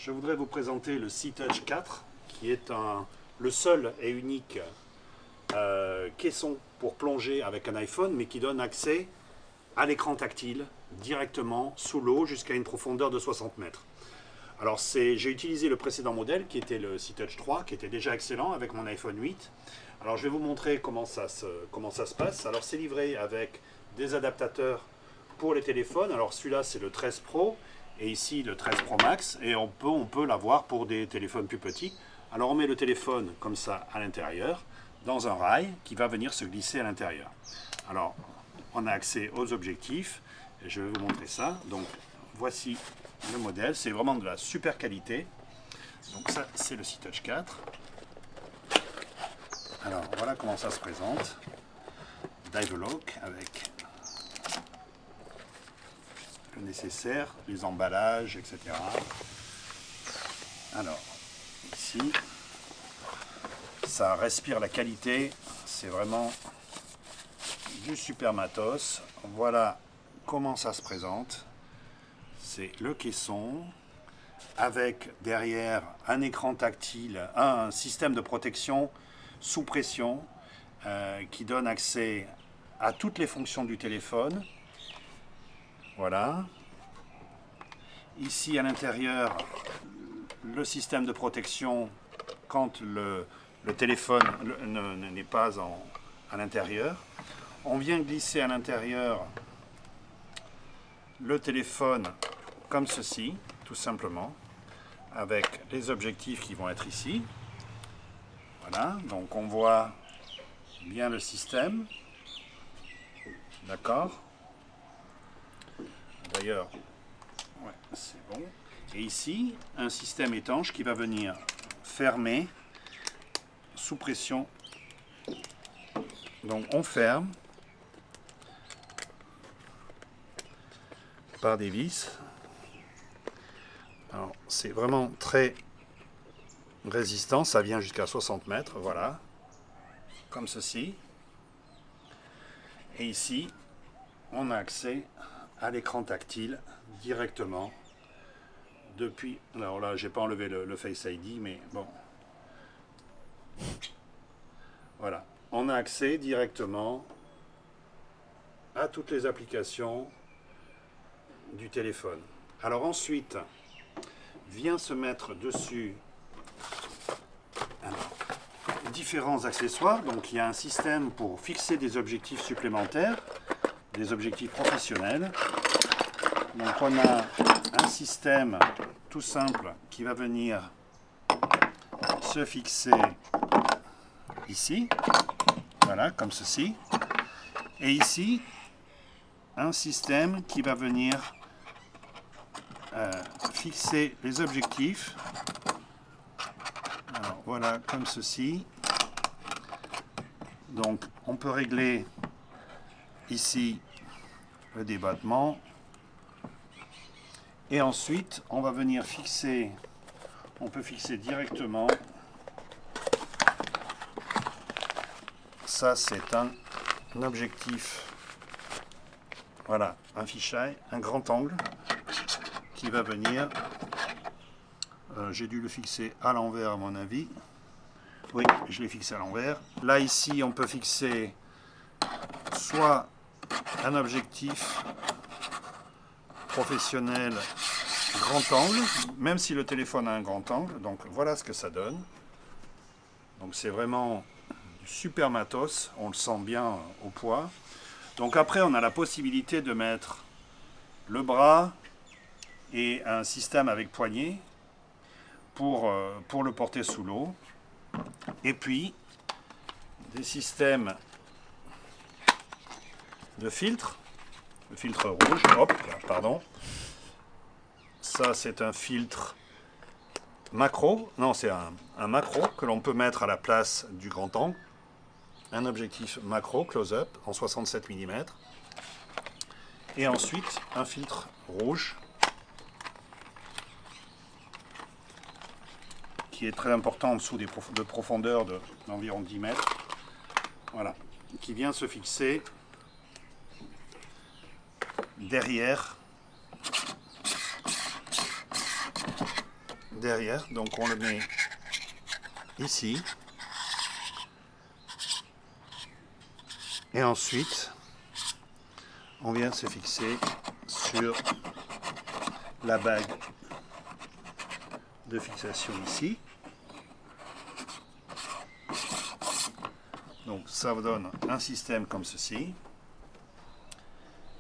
Je voudrais vous présenter le C-Touch 4, qui est le seul et unique caisson pour plonger avec un iPhone, mais qui donne accès à l'écran tactile directement sous l'eau jusqu'à une profondeur de 60 mètres. Alors j'ai utilisé le précédent modèle qui était le C-Touch 3, qui était déjà excellent avec mon iPhone 8. Alors je vais vous montrer comment ça se passe. Alors c'est livré avec des adaptateurs pour les téléphones. Alors celui-là c'est le 13 Pro et ici le 13 Pro Max, et on peut l'avoir pour des téléphones plus petits. Alors on met le téléphone comme ça à l'intérieur dans un rail qui va venir se glisser à l'intérieur. Alors on a accès aux objectifs et je vais vous montrer ça. Donc voici le modèle, c'est vraiment de la super qualité. Donc ça c'est le C-Touch 4. Alors voilà comment ça se présente. Divelock avec le nécessaire, les emballages, etc. Alors ici, ça respire la qualité, c'est vraiment du super matos. Voilà comment ça se présente. C'est le caisson avec derrière un écran tactile, un système de protection sous pression qui donne accès à toutes les fonctions du téléphone. Voilà. Ici à l'intérieur, le système de protection quand le téléphone n'est pas à l'intérieur. On vient glisser à l'intérieur le téléphone comme ceci, tout simplement, avec les objectifs qui vont être ici. Voilà, donc on voit bien le système. D'accord. D'ailleurs, ouais, c'est bon. Et ici, un système étanche qui va venir fermer sous pression. Donc on ferme par des vis. Alors c'est vraiment très résistant, ça vient jusqu'à 60 mètres, voilà, comme ceci. Et ici, on a accès à l'écran tactile directement depuis. Alors là, j'ai pas enlevé le Face ID, mais bon. Voilà, on a accès directement à toutes les applications du téléphone. Alors ensuite, vient se mettre dessus différents accessoires. Donc il y a un système pour fixer des objectifs supplémentaires, des objectifs professionnels. Donc on a un système tout simple qui va venir se fixer ici, voilà, comme ceci. Et ici, un système qui va venir fixer les objectifs. Alors, voilà, comme ceci. Donc, on peut régler ici le débattement. Et ensuite, on va venir fixer, on peut fixer directement. Ça, c'est un objectif. Voilà, un fisheye, un grand angle qui va venir. J'ai dû le fixer à l'envers à mon avis. Oui, je l'ai fixé à l'envers. Là, ici, on peut fixer soit un objectif professionnel grand angle, même si le téléphone a un grand angle. Donc voilà ce que ça donne. Donc c'est vraiment du super matos, on le sent bien au poids. Donc après, on a la possibilité de mettre le bras et un système avec poignée pour le porter sous l'eau. Et puis, des systèmes de filtre, le filtre rouge, hop, pardon. Ça, c'est un filtre macro, non, c'est un macro que l'on peut mettre à la place du grand angle. Un objectif macro, close-up, en 67 mm. Et ensuite, un filtre rouge, qui est très important en dessous de profondeur d'environ 10 mètres. Voilà, qui vient se fixer derrière derrière, donc on le met ici. Et ensuite, on vient se fixer sur la bague de fixation ici. Donc ça vous donne un système comme ceci.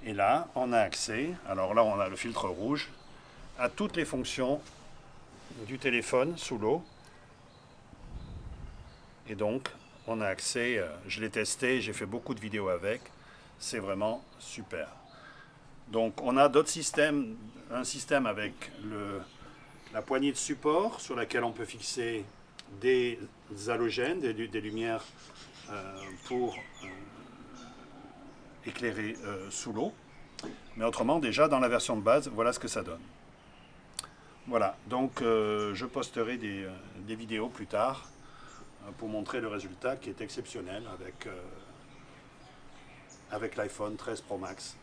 Et là, on a accès, alors là on a le filtre rouge, à toutes les fonctions du téléphone sous l'eau. Et donc, on a accès, je l'ai testé, j'ai fait beaucoup de vidéos avec, c'est vraiment super. Donc on a d'autres systèmes, un système avec la poignée de support sur laquelle on peut fixer des halogènes, des lumières pour éclairer sous l'eau. Mais autrement, déjà dans la version de base, voilà ce que ça donne. Voilà, donc je posterai des vidéos plus tard pour montrer le résultat qui est exceptionnel avec l'iPhone 13 Pro Max.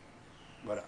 Voilà.